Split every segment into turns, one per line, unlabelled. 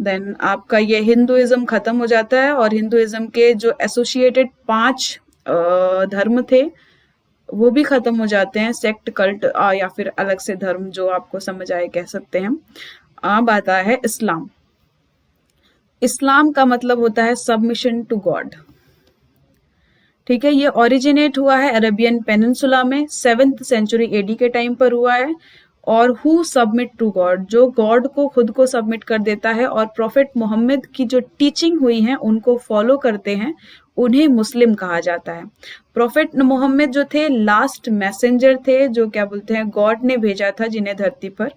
Then आपका ये Hinduism खत्म हो जाता है और हिंदुइज्म के जो एसोसिएटेड 5 धर्म थे वो भी खत्म हो जाते हैं, सेक्ट कल्ट या फिर अलग से धर्म जो आपको समझ आए कह सकते हैं। अब आता है इस्लाम। इस्लाम का मतलब होता है सबमिशन टू गॉड। ठीक है, ये ओरिजिनेट हुआ है अरेबियन पेनिनसुला में 7th सेंचुरी एडी के टाइम पर हुआ है। और हु सबमिट टू गॉड, जो गॉड को खुद को सबमिट कर देता है और प्रॉफिट मोहम्मद की जो टीचिंग हुई है उनको फॉलो करते हैं, उन्हें मुस्लिम कहा जाता है। प्रॉफिट मोहम्मद जो थे लास्ट मैसेंजर थे, जो क्या बोलते हैं गॉड ने भेजा था जिन्हें धरती पर।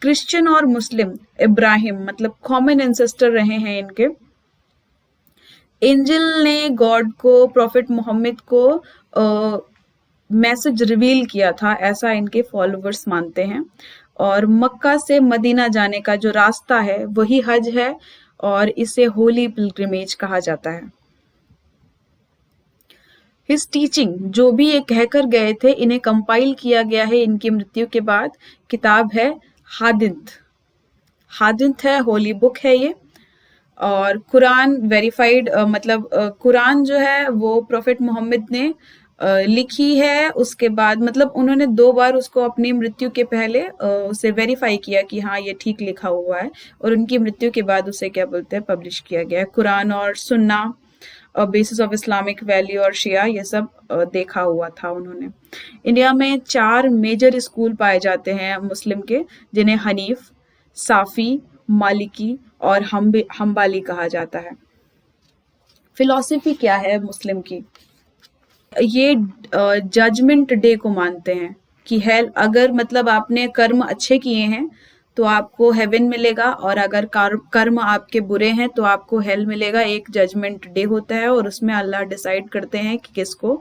क्रिश्चियन और मुस्लिम इब्राहिम मतलब कॉमन एंसेस्टर रहे हैं इनके। एंजल ने गॉड को प्रॉफिट मोहम्मद को मैसेज रिवील किया था, ऐसा इनके फॉलोवर्स मानते हैं। और मक्का से मदीना जाने का जो रास्ता है वही हज है और इसे होली पिलग्रिमेज कहा जाता है। हिज टीचिंग, जो भी ये कहकर गए थे, इन्हें कंपाइल किया गया है इनकी मृत्यु के बाद। किताब है हादिथ। हादिथ है, होली बुक है ये। और कुरान वेरीफाइड मतलब कुरान जो है वो प्रॉफिट मोहम्मद ने लिखी है। उसके बाद मतलब उन्होंने 2 बार उसको अपनी मृत्यु के पहले उसे वेरीफाई किया कि हाँ ये ठीक लिखा हुआ है, और उनकी मृत्यु के बाद उसे क्या बोलते हैं पब्लिश किया गया है। कुरान और सुन्ना, बेसिस ऑफ इस्लामिक वैल्यू और शिया, ये सब देखा हुआ था उन्होंने। इंडिया में 4 मेजर स्कूल पाए जाते हैं मुस्लिम के, जिन्हें हनीफ, साफी, मालिकी और हम्बाली कहा जाता है। फिलॉसफी क्या है मुस्लिम की? ये जजमेंट डे को मानते हैं कि हेल, अगर मतलब आपने कर्म अच्छे किए हैं तो आपको हेवन मिलेगा, और अगर कर्म आपके बुरे हैं तो आपको हेल मिलेगा। एक जजमेंट डे होता है और उसमें अल्लाह डिसाइड करते हैं कि किसको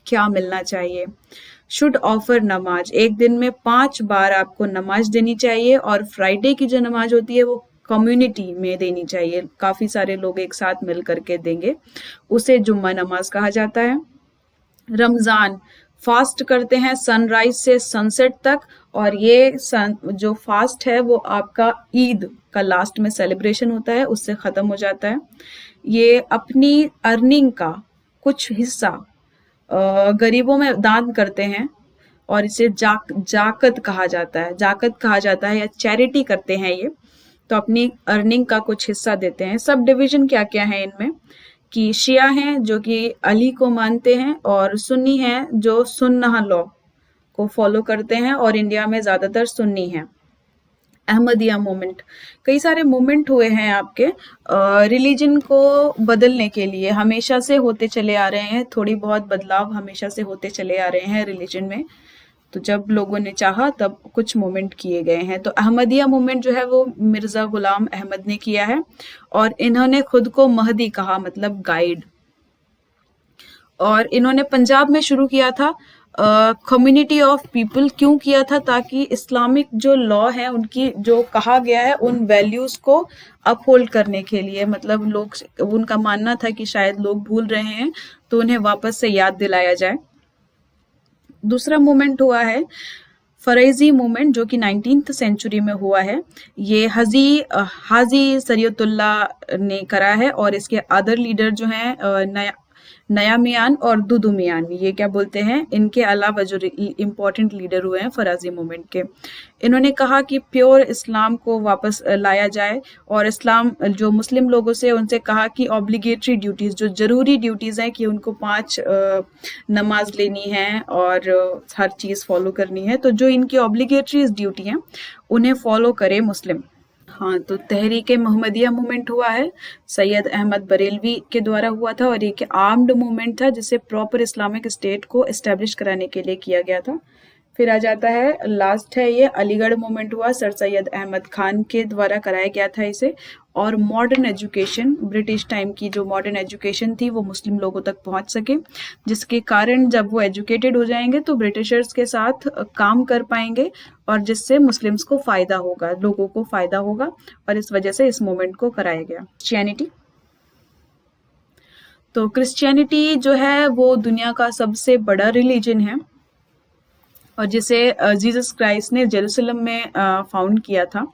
क्या मिलना चाहिए। शुड ऑफर नमाज, एक दिन में 5 बार आपको नमाज देनी चाहिए, और फ्राइडे की जो नमाज होती है वो कम्युनिटी में देनी चाहिए, काफी सारे लोग एक साथ मिल करके देंगे, उसे जुम्मा नमाज कहा जाता है। रमजान, फास्ट करते हैं सनराइज से सनसेट तक, और ये जो फास्ट है वो आपका ईद का लास्ट में सेलिब्रेशन होता है, उससे खत्म हो जाता है। ये अपनी अर्निंग का कुछ हिस्सा गरीबों में दान करते हैं, और इसे जाकत कहा जाता है, जाकत कहा जाता है, या चैरिटी करते हैं ये। तो अपनी अर्निंग का कुछ हिस्सा देते हैं। सब डिवीजन क्या क्या है इनमें कि शिया हैं जो कि अली को मानते हैं, और सुन्नी हैं जो सुन्नह लॉ को फॉलो करते हैं, और इंडिया में ज्यादातर सुन्नी हैं। अहमदिया मूवमेंट, कई सारे मूवमेंट हुए हैं आपके रिलीजन को बदलने के लिए, हमेशा से होते चले आ रहे हैं, थोड़ी बहुत बदलाव हमेशा से होते चले आ रहे हैं रिलीजन में। तो जब लोगों ने चाहा तब कुछ मूवमेंट किए गए हैं। तो अहमदिया मूवमेंट जो है वो मिर्जा गुलाम अहमद ने किया है, और इन्होंने खुद को महदी कहा, मतलब गाइड। और इन्होंने पंजाब में शुरू किया था कम्युनिटी ऑफ पीपल। क्यों किया था? ताकि इस्लामिक जो लॉ है उनकी जो कहा गया है उन वैल्यूज को अपहोल्ड करने के लिए, मतलब लोग, उनका मानना था कि शायद लोग भूल रहे हैं तो उन्हें वापस से याद दिलाया जाए। दूसरा मूवमेंट हुआ है फरेजी मूवमेंट, जो कि 19th सेंचुरी में हुआ है। ये हाजी सरियतुल्ला ने करा है, और इसके अदर लीडर जो हैं नया मियान और दुदू मियान, ये क्या बोलते हैं, इनके अलावा जो इम्पोर्टेंट लीडर हुए हैं फराजी मूवमेंट के। इन्होंने कहा कि प्योर इस्लाम को वापस लाया जाए, और इस्लाम जो मुस्लिम लोगों से उनसे कहा कि ऑब्लिगेटरी ड्यूटीज, जो जरूरी ड्यूटीज हैं कि उनको 5 नमाज लेनी है और हर चीज फॉलो करनी है, तो जो इनकी ऑब्लिगेटरी ड्यूटी हैं उन्हें फॉलो करे मुस्लिम। हाँ, तो तहरीके मोहम्मदिया मूवमेंट हुआ है, सैयद अहमद बरेलवी के द्वारा हुआ था, और एक आर्म्ड मूवमेंट था जिसे प्रॉपर इस्लामिक स्टेट को एस्टेब्लिश कराने के लिए किया गया था। फिर आ जाता है लास्ट है ये अलीगढ़ मूवमेंट हुआ, सर सैयद अहमद खान के द्वारा कराया गया था इसे। और मॉडर्न एजुकेशन, ब्रिटिश टाइम की जो मॉडर्न एजुकेशन थी वो मुस्लिम लोगों तक पहुंच सके, जिसके कारण जब वो एजुकेटेड हो जाएंगे तो ब्रिटिशर्स के साथ काम कर पाएंगे, और जिससे मुस्लिम्स को फायदा होगा, लोगों को फायदा होगा, और इस वजह से इस मूवमेंट को कराया गया। क्रिश्चियनिटी, तो क्रिश्चियनिटी जो है वो दुनिया का सबसे बड़ा रिलीजन है, और जिसे जीसस क्राइस्ट ने जेरूसलम में फाउंड किया था।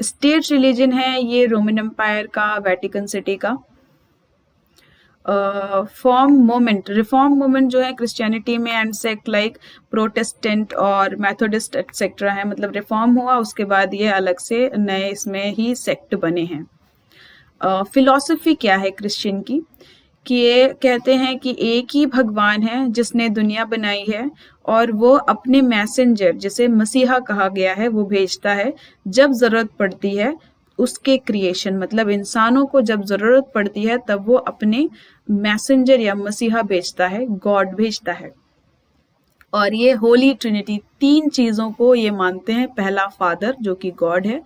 स्टेट रिलीजन है ये रोमन एम्पायर का, वेटिकन सिटी का। रिफॉर्म मूवमेंट जो है क्रिश्चियनिटी में, एंड सेक्ट लाइक प्रोटेस्टेंट और मेथोडिस्ट एक्सेट्रा है, मतलब रिफॉर्म हुआ उसके बाद ये अलग से नए इसमें ही सेक्ट बने हैं। फिलॉसफी क्या है क्रिश्चियन की, कि ये कहते हैं कि एक ही भगवान है जिसने दुनिया बनाई है, और वो अपने मैसेंजर, जिसे मसीहा कहा गया है, वो भेजता है जब जरूरत पड़ती है उसके क्रिएशन, मतलब इंसानों को जब जरूरत पड़ती है तब वो अपने मैसेंजर या मसीहा भेजता है, गॉड भेजता है। और ये होली ट्रिनिटी, तीन चीजों को ये मानते हैं। पहला फादर जो कि गॉड है,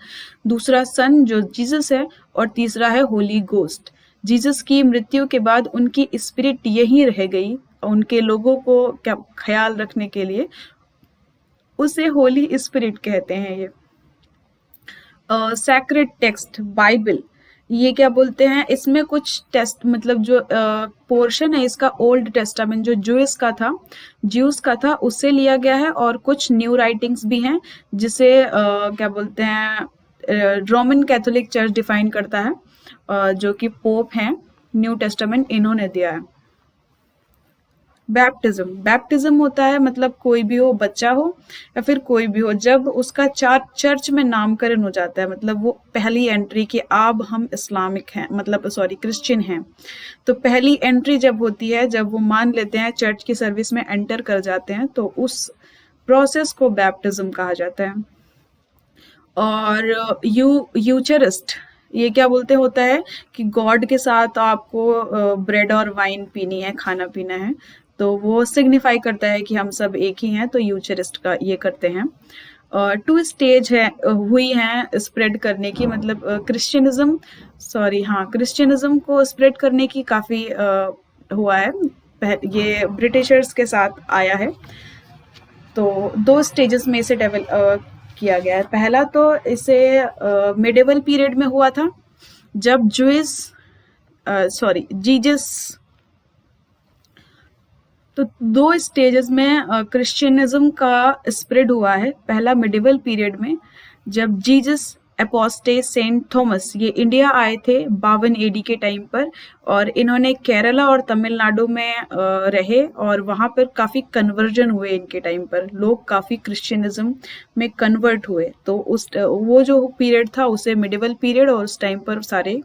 दूसरा सन जो जीसस है, और तीसरा है होली गोस्ट। जीसस की मृत्यु के बाद उनकी स्पिरिट यहीं रह गई, उनके लोगों को क्या ख्याल रखने के लिए, उसे होली स्पिरिट कहते हैं। ये सैक्रेड टेक्स्ट बाइबल, ये क्या बोलते हैं, इसमें कुछ टेस्ट मतलब जो पोर्शन है इसका ओल्ड टेस्टामेंट जो ज्यूस का था उससे लिया गया है, और कुछ न्यू राइटिंग्स भी हैं जिसे क्या बोलते हैं रोमन कैथोलिक चर्च डिफाइन करता है, जो कि पोप हैं, न्यू टेस्टामेंट इन्होंने दिया है। बैप्टिज्म होता है मतलब कोई भी हो, बच्चा हो या फिर कोई भी हो, जब उसका चर्च में नामकरण हो जाता है, मतलब वो पहली एंट्री कि अब हम इस्लामिक हैं, मतलब सॉरी क्रिश्चियन हैं, तो पहली एंट्री जब होती है, जब वो मान लेते हैं चर्च की सर्विस में एंटर कर जाते हैं, तो उस प्रोसेस को बैप्टिज्म कहा जाता है। और यूचरिस्ट, ये क्या बोलते होता है कि गॉड के साथ आपको ब्रेड और वाइन पीनी है, खाना पीना है, तो वो सिग्निफाई करता है कि हम सब एक ही हैं, तो यूचरिस्ट का ये करते हैं। 2 स्टेज है हुई हैं स्प्रेड करने की, मतलब क्रिश्चियनिज्म को स्प्रेड करने की काफ़ी हुआ है, ये ब्रिटिशर्स के साथ आया है। तो 2 स्टेजेस में इसे डेवलप किया गया है। पहला तो इसे मिडिवल पीरियड में हुआ था, जब जीसस, तो 2 स्टेजेस में क्रिश्चियनिज्म का स्प्रेड हुआ है। पहला मिडिवल पीरियड में, जब जीसस एपोस्टे सेंट थॉमस ये इंडिया आए थे 52 एडी के टाइम पर, और इन्होंने केरला और तमिलनाडु में रहे, और वहाँ पर काफ़ी कन्वर्जन हुए इनके टाइम पर, लोग काफ़ी क्रिश्चियनिज्म में कन्वर्ट हुए, तो वो जो पीरियड था उसे मिडिवल पीरियड, और उस टाइम पर सारे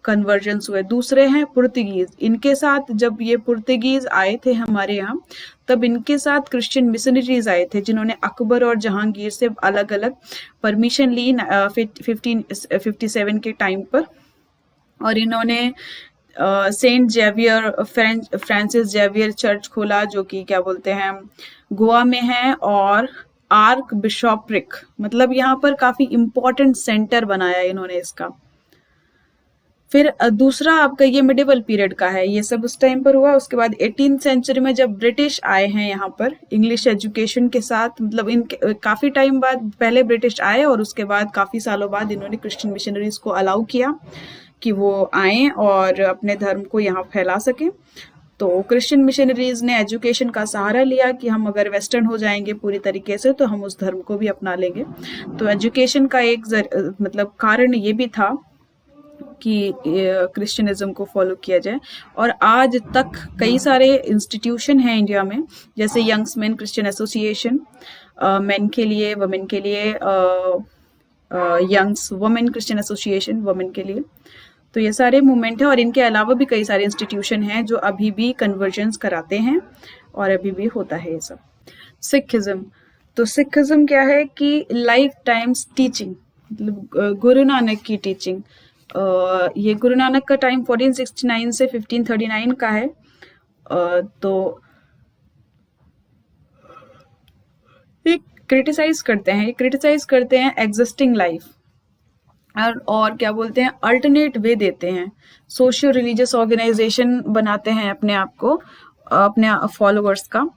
कन्वर्जन्स हुए। दूसरे हैं पुर्तगीज, इनके साथ जब ये पुर्तगीज आए थे हमारे यहाँ, तब इनके साथ क्रिश्चियन मिशनरीज आए थे, जिन्होंने अकबर और जहांगीर से अलग अलग परमिशन ली 1557 के टाइम पर, और इन्होंने Saint Xavier Francis Xavier church खोला, जो कि क्या बोलते हैं गोवा में है, और आर्क बिशॉप्रिक, मतलब यहाँ पर काफी इम्पोर्टेंट सेंटर बनाया इन्होंने इसका। फिर दूसरा आपका ये मिडिवल पीरियड का है, ये सब उस टाइम पर हुआ। उसके बाद 18th सेंचुरी में जब ब्रिटिश आए हैं यहाँ पर इंग्लिश एजुकेशन के साथ, मतलब इनके काफ़ी टाइम बाद पहले ब्रिटिश आए, और उसके बाद काफ़ी सालों बाद इन्होंने क्रिश्चियन मिशनरीज को अलाउ किया कि वो आएँ और अपने धर्म को यहाँ फैला सकें। तो क्रिश्चियन मिशनरीज ने एजुकेशन का सहारा लिया कि हम अगर वेस्टर्न हो जाएंगे पूरी तरीके से तो हम उस धर्म को भी अपना लेंगे। तो एजुकेशन का एक मतलब कारण ये भी था कि क्रिश्चियनिज्म को फॉलो किया जाए, और आज तक कई सारे इंस्टीट्यूशन हैं इंडिया में, जैसे young's men Christian association, men के लिए, वुमेन के लिए young's women Christian association women के लिए। तो ये सारे मूवमेंट हैं, और इनके अलावा भी कई सारे इंस्टीट्यूशन हैं जो अभी भी कन्वर्जेंस कराते हैं, और अभी भी होता है ये सब। सिखिज्म, तो सिखिज्म क्या है कि लाइफ टाइम्स टीचिंग, मतलब गुरु नानक की टीचिंग। ये गुरु नानक का टाइम 1469 से 1539 का है। तो ये क्रिटिसाइज करते हैं एग्जिस्टिंग लाइफ, और क्या बोलते हैं अल्टरनेट वे देते हैं, सोशियो रिलीजियस ऑर्गेनाइजेशन बनाते हैं अपने आप को, अपने फॉलोअर्स का।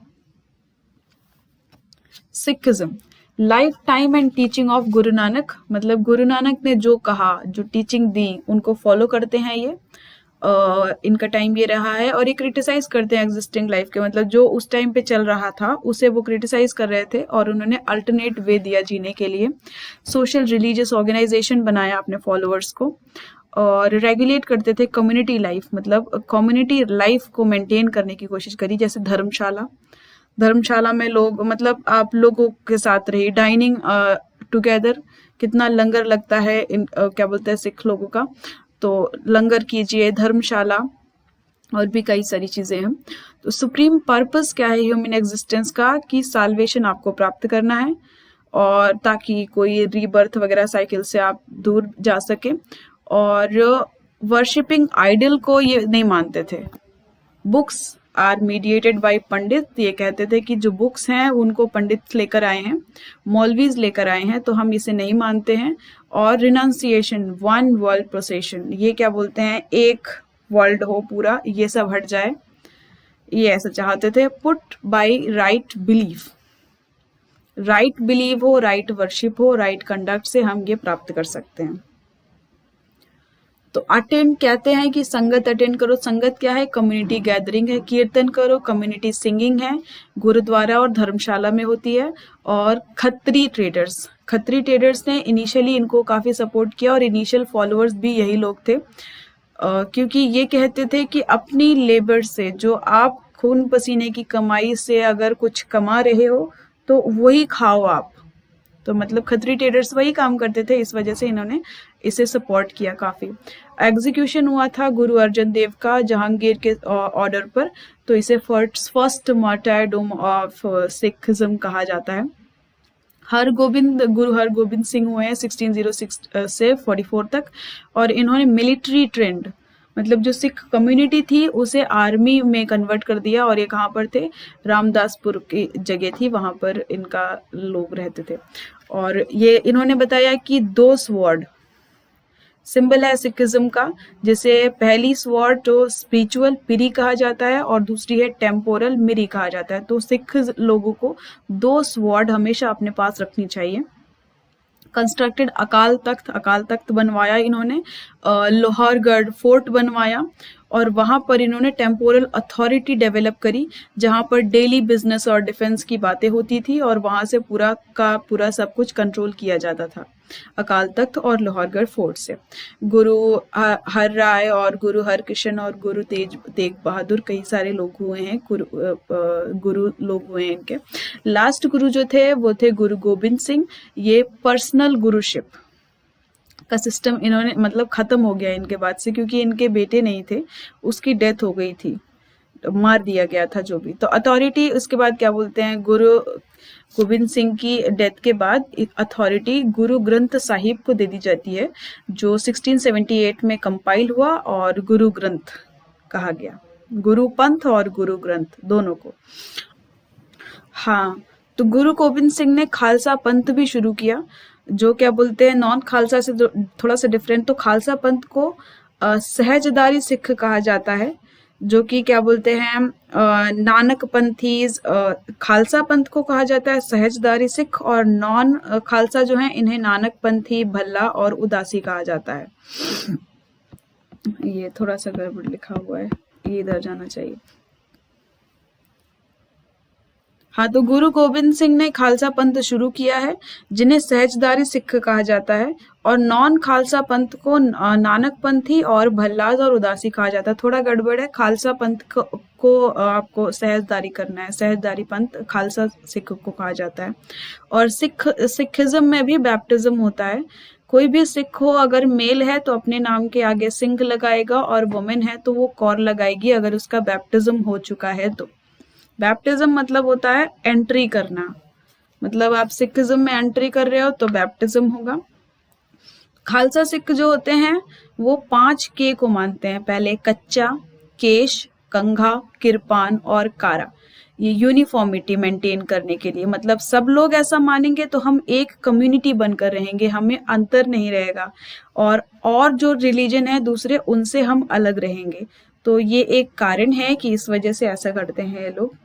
Sikhism, life time and teaching of Guru Nanak, मतलब गुरु नानक ने जो कहा, जो टीचिंग दी, उनको फॉलो करते हैं ये। इनका टाइम ये रहा है, और ये क्रिटिसाइज करते हैं एग्जिस्टिंग लाइफ के, मतलब जो उस टाइम पे चल रहा था उसे वो क्रिटिसाइज कर रहे थे, और उन्होंने अल्टरनेट वे दिया जीने के लिए। सोशल रिलीजियस ऑर्गेनाइजेशन बनाया अपने फॉलोअर्स को, और रेगुलेट करते थे कम्युनिटी लाइफ, मतलब कम्युनिटी लाइफ को मेंटेन करने की कोशिश करी। जैसे धर्मशाला में लोग, मतलब आप लोगों के साथ रही, डाइनिंग टुगेदर, कितना लंगर लगता है क्या बोलते हैं सिख लोगों का, तो लंगर कीजिए, धर्मशाला, और भी कई सारी चीजें हैं। तो सुप्रीम पर्पस क्या है ह्यूमन एग्जिस्टेंस का, कि साल्वेशन आपको प्राप्त करना है, और ताकि कोई रीबर्थ वगैरह साइकिल से आप दूर जा सके। और वर्शिपिंग आइडल को ये नहीं मानते थे। बुक्स आर मीडिएटेड बाय पंडित, ये कहते थे कि जो बुक्स हैं उनको पंडित लेकर आए हैं, मौलवीज लेकर आए हैं, तो हम इसे नहीं मानते हैं। और रिनाउंसिएशन, वन वर्ल्ड प्रोसेशन, ये क्या बोलते हैं, एक वर्ल्ड हो पूरा, ये सब हट जाए, ये ऐसा चाहते थे। Put buy right belief, right believe हो, राइट वर्शिप हो, राइट कंडक्ट से हम ये प्राप्त कर सकते हैं। तो अटेंड कहते हैं कि संगत अटेंड करो। संगत क्या है, कम्युनिटी गैदरिंग है। कीर्तन करो, कम्युनिटी सिंगिंग है, गुरुद्वारा और धर्मशाला में होती है। और खत्री ट्रेडर्स ने इनिशियली इनको काफी सपोर्ट किया, और इनिशियल फॉलोअर्स भी यही लोग थे, क्योंकि ये कहते थे कि अपनी लेबर से, जो आप खून पसीने की कमाई से अगर कुछ कमा रहे हो तो वही खाओ आप। तो मतलब खत्री ट्रेडर्स वही काम करते थे, इस वजह से इन्होंने इसे सपोर्ट किया काफी। एग्जीक्यूशन हुआ था गुरु अर्जन देव का जहांगीर के ऑर्डर पर, तो इसे फर्स्ट मार्टायरडोम ऑफ सिखिज्म कहा जाता है। गुरु हरगोबिंद सिंह हुए हैं 1606 से 44 तक, और इन्होंने मिलिट्री ट्रेंड, मतलब जो सिख कम्युनिटी थी उसे आर्मी में कन्वर्ट कर दिया। और ये कहाँ पर थे, रामदासपुर की जगह थी, वहां पर इनका लोग रहते थे। और ये इन्होंने बताया कि 2 स्वॉर्ड सिंबल है सिखिज्म का, जिसे पहली स्वॉर्ड जो स्पिरिचुअल पिरी कहा जाता है, और दूसरी है टेम्पोरल मिरी कहा जाता है। तो सिख लोगों को 2 स्वॉर्ड हमेशा अपने पास रखनी चाहिए। कंस्ट्रक्टेड अकाल तख्त बनवाया इन्होंने, लोहारगढ़ फोर्ट बनवाया, और वहां पर इन्होंने टेम्पोरल अथॉरिटी डेवलप करी, जहां पर डेली बिजनेस और डिफेंस की बातें होती थी, और वहां से पूरा का पूरा सब कुछ कंट्रोल किया जाता था अकाल तख्त और लोहारगढ़ फोर्ट से। गुरु हर राय और गुरु हरकृष्ण और गुरु तेग बहादुर, कई सारे लोग हुए हैं, गुरु लोग हुए हैं इनके। लास्ट गुरु जो थे वो थे गुरु गोबिंद सिंह। ये पर्सनल गुरुशिप का सिस्टम इन्होंने, मतलब खत्म हो गया इनके बाद से, क्योंकि इनके बेटे नहीं थे, उसकी डेथ हो गई थी, मार दिया गया था जो भी। तो अथॉरिटी उसके बाद क्या बोलते हैं, गुरु गोबिंद सिंह की डेथ के बाद अथॉरिटी गुरु ग्रंथ साहिब को दे दी जाती है, जो 1678 में कंपाइल हुआ, और गुरु ग्रंथ कहा गया, गुरु पंथ और गुरु ग्रंथ दोनों को। हाँ, तो गुरु गोबिंद सिंह ने खालसा पंथ भी शुरू किया, जो क्या बोलते हैं नॉन खालसा से थोड़ा सा डिफरेंट। तो खालसा पंथ को सहजदारी सिख कहा जाता है, जो कि क्या बोलते हैं नानक पंथीज। खालसा पंथ को कहा जाता है सहजदारी सिख, और नॉन खालसा जो है इन्हें नानक पंथी, भल्ला और उदासी कहा जाता है। ये थोड़ा सा गड़बड़ लिखा हुआ है, ये इधर जाना चाहिए। हाँ, तो गुरु गोबिंद सिंह ने खालसा पंथ शुरू किया है, जिन्हें सहजदारी सिख कहा जाता है, और नॉन खालसा पंथ को नानक पंथी और भल्लाज और उदासी कहा जाता है। थोड़ा गड़बड़ है, खालसा पंथ को आपको सहजदारी करना है, सहजदारी पंथ खालसा सिख को कहा जाता है। और सिखिज्म में भी बैप्टिज्म होता है। कोई भी सिख हो, अगर मेल है तो अपने नाम के आगे सिंह लगाएगा, और वुमेन है तो वो कौर लगाएगी, अगर उसका बैप्टिज्म हो चुका है तो। बैप्टिज्म मतलब होता है एंट्री करना, मतलब आप सिखिज्म में एंट्री कर रहे हो तो बैप्टिज्म होगा। खालसा सिख जो होते हैं वो 5 के को मानते हैं। पहले कच्चा, केश, कंघा, किरपान और कारा। ये यूनिफॉर्मिटी मेंटेन करने के लिए, मतलब सब लोग ऐसा मानेंगे तो हम एक कम्युनिटी बनकर रहेंगे, हमें अंतर नहीं रहेगा, और जो रिलीजन है दूसरे उनसे हम अलग रहेंगे। तो ये एक कारण है कि इस वजह से ऐसा करते हैं ये लोग।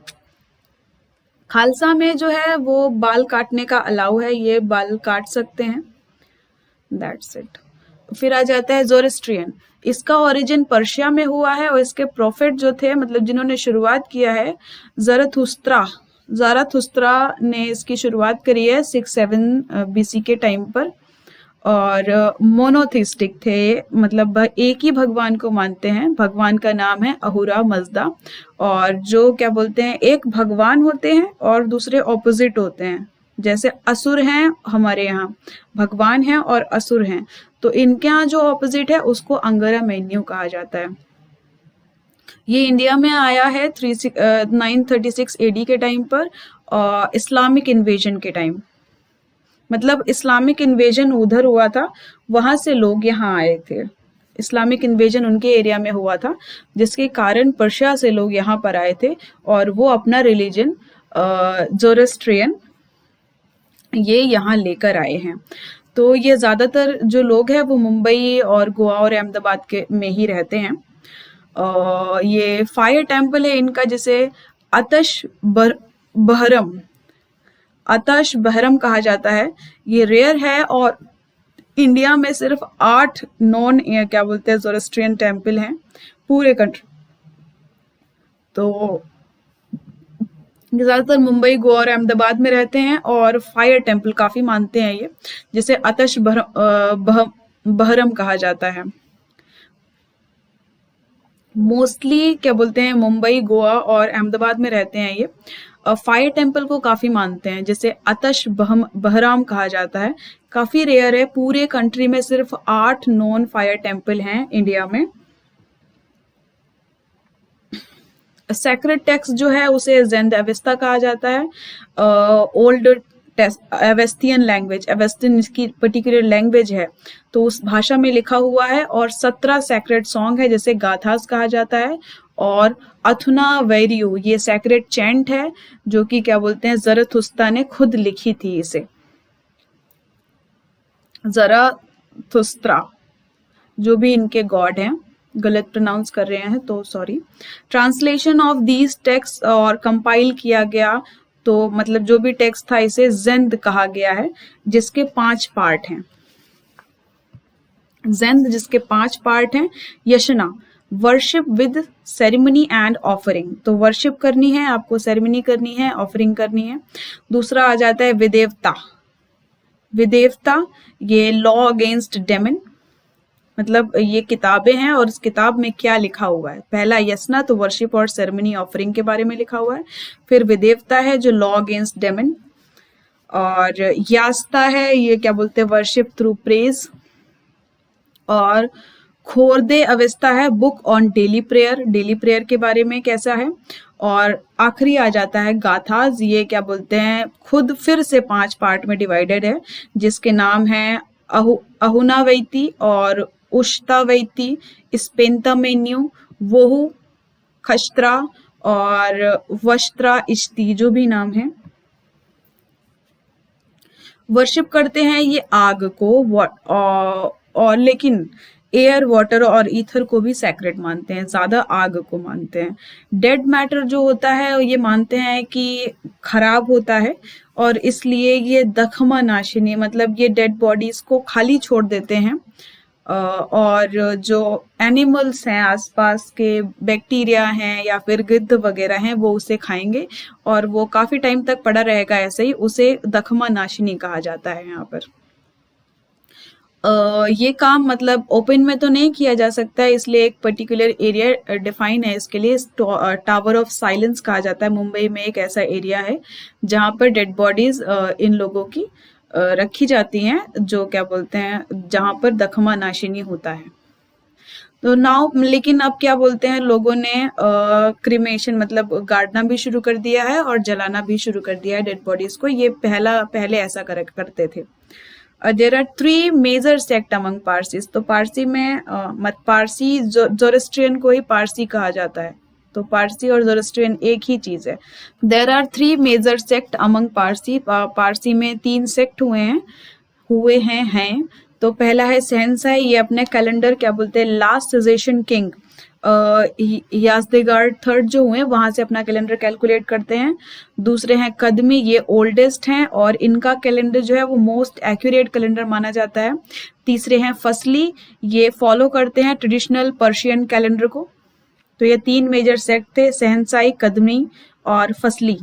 खालसा में जो है वो बाल काटने का अलाउ है, ये बाल काट सकते हैं। That's it. फिर आ जाता है जोरेस्ट्रियन। इसका ओरिजिन पर्शिया में हुआ है और इसके प्रोफेट जो थे, मतलब जिन्होंने शुरुआत किया है, ज़रथुस्त्रा। ज़ाराथुस्त्रा ने इसकी शुरुआत करी है 6-7 बीसी के टाइम पर। और मोनोथिस्टिक थे, मतलब एक ही भगवान को मानते हैं। भगवान का नाम है अहुरा मजदा। और जो क्या बोलते हैं, एक भगवान होते हैं और दूसरे ऑपोजिट होते हैं। जैसे असुर हैं हमारे यहाँ, भगवान हैं और असुर हैं, तो इनके यहाँ जो ऑपोजिट है उसको अंगरा मेन्यू कहा जाता है। ये इंडिया में आया है 936 एडी के टाइम पर, इस्लामिक इन्वेजन के टाइम। मतलब इस्लामिक इन्वेजन उधर हुआ था, वहां से लोग यहाँ आए थे। इस्लामिक इन्वेजन उनके एरिया में हुआ था, जिसके कारण पर्शिया से लोग यहाँ पर आए थे और वो अपना रिलीजन जोरेस्ट्रियन ये यहाँ लेकर आए हैं। तो ये ज़्यादातर जो लोग हैं वो मुंबई और गोवा और अहमदाबाद के में ही रहते हैं। ये फायर टेम्पल है इनका, जिसे बहरम आतश बहरम कहा जाता है। ये रेयर है और इंडिया में सिर्फ 8 नॉन क्या बोलते हैं जोरोस्ट्रियन टेम्पल हैं पूरे कंट्री। तो ज़्यादातर मुंबई, गोवा और अहमदाबाद में रहते हैं और फायर टेम्पल काफ़ी मानते हैं ये, जिसे आतश बहरम कहा जाता है। मोस्टली क्या बोलते हैं मुंबई, गोवा और अहमदाबाद में रहते हैं ये। फायर टेम्पल को काफ़ी मानते हैं, जिसे आतश बहराम कहा जाता है। काफ़ी रेयर है, पूरे कंट्री में सिर्फ 8 नॉन फायर टेम्पल हैं इंडिया में। सेक्रेड टेक्स्ट जो है उसे ज़ेंद अवेस्ता कहा जाता है। ओल्ड अवेस्तियन लैंग्वेज, अवेस्तियन इसकी पर्टिकुलर लैंग्वेज है, तो उस भाषा में लिखा हुआ है। और 17 सैक्रेड सॉन्ग है, जैसे गाथास कहा जाता है। और अथुना वैरियो ये सैक्रेड चैंट है, जो कि क्या बोलते हैं ज़रथुस्ता ने खुद लिखी थी इसे। ज़रथुस्त्रा जो भी इनके गॉड हैं, गलत प्रोनाउंस कर रहे हैं तो sorry. Translation of these text और कंपाइल किया गया, तो मतलब जो भी टेक्स्ट था इसे ज़ेंद कहा गया है, जिसके 5 पार्ट हैं। ज़ेंद जिसके 5 पार्ट हैं। यशना, worship with ceremony and offering, तो वर्शिप करनी है आपको, सेरेमनी करनी है, ऑफरिंग करनी है। दूसरा आ जाता है विदेवता। विदेवता ये लॉ अगेंस्ट डेमन, मतलब ये किताबें हैं और इस किताब में क्या लिखा हुआ है। पहला यस्ना, तो वर्शिप और सेरेमनी ऑफरिंग के बारे में लिखा हुआ है। फिर विदेवता है जो लॉ अगेंस्ट डेमन। और यास्ता है, ये क्या बोलते हैं वर्शिप थ्रू प्रेज। और खोरदे अवस्था है book on daily prayer, daily prayer के बारे में कैसा है। और आखिरी आ जाता है गाथाज, ये क्या बोलते हैं खुद फिर से 5 पार्ट में डिवाइडेड है, जिसके नाम है अहुनावैती और उश्तावैती, स्पेंतामेन्यू, वोहू, खश्त्रा और वस्त्रा इश्ती, जो भी नाम है। वर्शिप करते हैं ये आग को, और लेकिन एयर, वाटर और ईथर को भी सैक्रेड मानते हैं, ज्यादा आग को मानते हैं। डेड मैटर जो होता है ये मानते हैं कि खराब होता है, और इसलिए ये दखमा नाशिनी, मतलब ये डेड बॉडीज को खाली छोड़ देते हैं। और जो एनिमल्स हैं आसपास के, बैक्टीरिया हैं या फिर गिद्ध वगैरह हैं, वो उसे खाएंगे और वो काफी टाइम तक पड़ा रहेगा ऐसे ही, उसे दखमा नाशिनी कहा जाता है यहाँ पर। ये काम मतलब ओपन में तो नहीं किया जा सकता है, इसलिए एक पर्टिकुलर एरिया डिफाइन है इसके लिए। टावर ऑफ साइलेंस कहा जाता है। मुंबई में एक ऐसा एरिया है जहाँ पर डेड बॉडीज इन लोगों की रखी जाती हैं, जो क्या बोलते हैं जहाँ पर दखमा नाशिनी होता है। तो नाउ लेकिन अब क्या बोलते हैं लोगों ने क्रिमेशन मतलब गाड़ना भी शुरू कर दिया है और जलाना भी शुरू कर दिया है डेड बॉडीज को। ये पहले ऐसा करते थे। There are 3 major sect among Parsis, तो पारसी में मत पारसी जोरोस्ट्रियन को ही पारसी कहा जाता है, तो पारसी और जोरोस्ट्रियन एक ही चीज है। There are 3 major sect among Parsi, Parsi में 3 सेक्ट हुए हैं। तो पहला है सहनसाई, ये अपने कैलेंडर क्या बोलते हैं लास्ट सजेशन किंग याजदेगार्ड थर्ड जो हुए वहां से अपना कैलेंडर कैलकुलेट करते हैं। दूसरे हैं कदमी, ये ओल्डेस्ट हैं और इनका कैलेंडर जो है वो मोस्ट एक्यूरेट कैलेंडर माना जाता है। तीसरे हैं फसली, ये फॉलो करते हैं ट्रेडिशनल पर्शियन कैलेंडर को। तो ये 3 मेजर सेक्ट थे, सहनसाई, कदमी और फसली।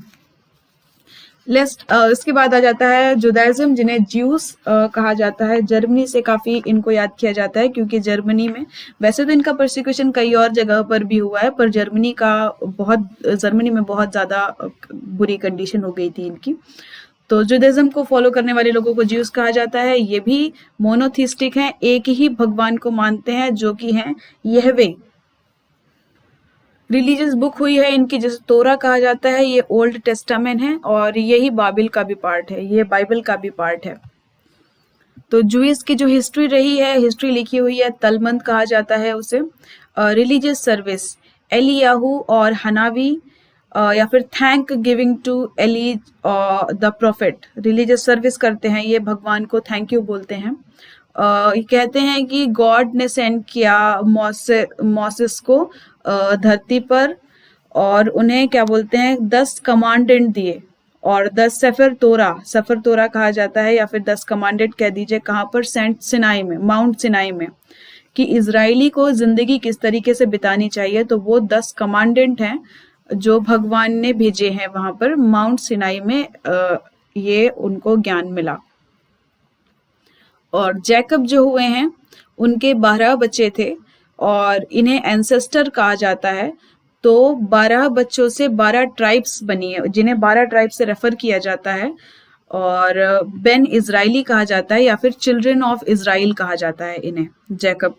इसके बाद आ जाता है जुदाइज्म, जिन्हें ज्यूस कहा जाता है। जर्मनी से काफी इनको याद किया जाता है क्योंकि जर्मनी में वैसे तो इनका प्रोसिक्यूशन कई और जगह पर भी हुआ है, पर जर्मनी में बहुत ज्यादा बुरी कंडीशन हो गई थी इनकी। तो जुदाइज्म को फॉलो करने वाले लोगों को ज्यूस कहा जाता है। ये भी मोनोथिस्टिक हैं, एक ही भगवान को मानते हैं जो कि हैं यहवे। रिलीजियस बुक हुई है इनकी जिसे तोरा कहा जाता है, ये ओल्ड टेस्टामेंट है और यही बाइबल का भी पार्ट है, ये बाइबल का भी पार्ट है। तो जूइस की जो हिस्ट्री रही है, हिस्ट्री लिखी हुई है, तलमंद कहा जाता है उसे। रिलीजियस सर्विस, एलियाहू और हनावी या फिर thank giving to Ali the prophet, religious service करते हैं, ये भगवान को थैंक यू बोलते हैं। ये कहते हैं कि गॉड ने सेंड किया मोसेस को धरती पर और उन्हें क्या बोलते हैं 10 कमांडेंट दिए और 10 सफर तोरा कहा जाता है या फिर 10 कमांडेंट कह दीजिए। कहाँ पर? सेंट सिनाई में, माउंट सिनाई में, कि इजरायली को जिंदगी किस तरीके से बितानी चाहिए। तो वो 10 कमांडेंट हैं जो भगवान ने भेजे हैं वहां पर माउंट सिनाई में, ये उनको ज्ञान मिला। और जैकब जो हुए हैं उनके 12 बच्चे थे और इन्हें एंसेस्टर कहा जाता है। तो 12 बच्चों से 12 ट्राइब्स बनी है जिन्हें 12 ट्राइब्स से रेफर किया जाता है और बेन इजराइली कहा जाता है या फिर चिल्ड्रन ऑफ इजराइल कहा जाता है इन्हें। जैकब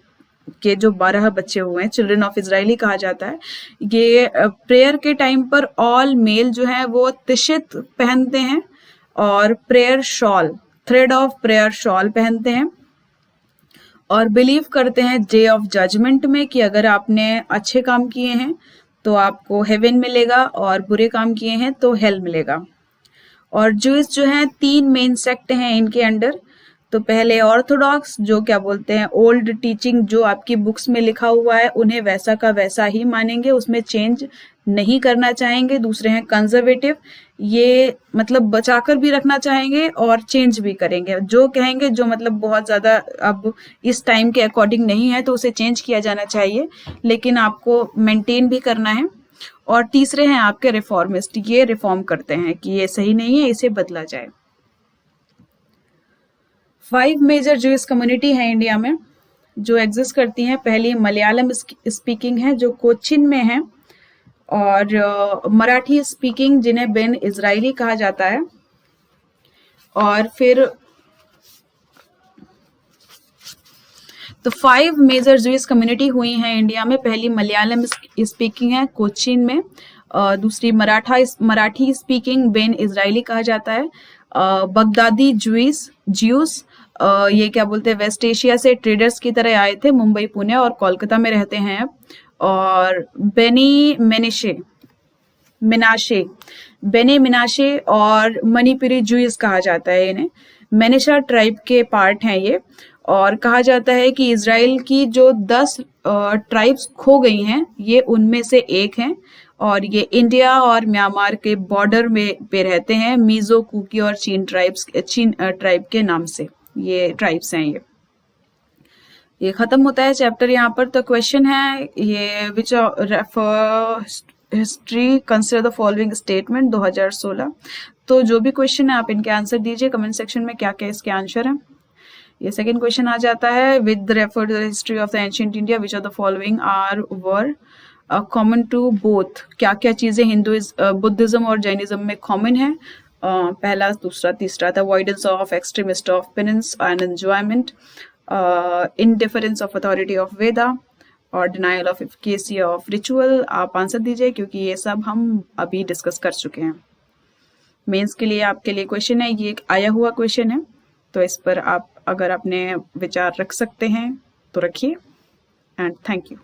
के जो 12 बच्चे हुए हैं चिल्ड्रन ऑफ इजराइली कहा जाता है। ये प्रेयर के टाइम पर ऑल मेल जो है वो तिशित पहनते हैं और prayer shawl, thread of prayer shawl पहनते हैं और बिलीव करते हैं डे ऑफ जजमेंट में कि अगर आपने अच्छे काम किए हैं तो आपको हेवन मिलेगा और बुरे काम किए हैं तो हेल मिलेगा। और जूइस जो हैं 3 मेन सेक्ट हैं इनके अंडर। तो पहले ऑर्थोडॉक्स, जो क्या बोलते हैं ओल्ड टीचिंग जो आपकी बुक्स में लिखा हुआ है उन्हें वैसा का वैसा ही मानेंगे, उसमें चेंज नहीं करना चाहेंगे। दूसरे हैं कंजर्वेटिव, ये मतलब बचाकर भी रखना चाहेंगे और चेंज भी करेंगे, जो कहेंगे जो मतलब बहुत ज्यादा अब इस टाइम के अकॉर्डिंग नहीं है तो उसे चेंज किया जाना चाहिए लेकिन आपको मेंटेन भी करना है। और तीसरे हैं आपके रिफॉर्मिस्ट, ये रिफॉर्म करते हैं कि ये सही नहीं है, इसे बदला जाए। 5 मेजर जूइश कम्युनिटी है इंडिया में जो एग्जिस्ट करती हैं। पहली मलयालम स्पीकिंग है जो कोचिन में है और मराठी स्पीकिंग जिन्हें बेन इजराइली कहा जाता है। और फिर तो 5 मेजर जूइश कम्युनिटी हुई हैं इंडिया में। पहली मलयालम स्पीकिंग है कोचिन में, दूसरी मराठी स्पीकिंग बेन इजराइली कहा जाता है। बगदादी ज्यूस ये क्या बोलते हैं वेस्ट एशिया से ट्रेडर्स की तरह आए थे, मुंबई, पुणे और कोलकाता में रहते हैं अब। और बेनी मिनाशे और मणिपुरी जूइस कहा जाता है इन्हें। मेनेशा ट्राइब के पार्ट हैं ये और कहा जाता है कि इजराइल की जो 10 ट्राइब्स खो गई हैं ये उनमें से एक हैं और ये इंडिया और म्यांमार के बॉर्डर में पे रहते हैं, मीजो, कुकी और चीन ट्राइब के नाम से ये ट्राइब्स हैं। ये खत्म होता है चैप्टर यहाँ पर। तो क्वेश्चन है ये which history consider the following statement 2016। तो जो भी क्वेश्चन है आप इनके आंसर दीजिए कमेंट सेक्शन में, क्या क्या इसके आंसर है। ये सेकंड क्वेश्चन आ जाता है with refer to the history of the ancient India which are the following were common to both. क्या क्या चीजें बुद्धिज्म और जैनिज्म में कॉमन है। पहला, दूसरा, तीसरा था avoidance of extremist of penance and enjoyment, indifference of authority of Veda और denial of efficacy of ritual. आप आंसर दीजिए क्योंकि ये सब हम अभी डिस्कस कर चुके हैं। मेंस के लिए आपके लिए क्वेश्चन है, ये एक आया हुआ क्वेश्चन है तो इस पर आप अगर अपने विचार रख सकते हैं तो रखिए एंड थैंक यू।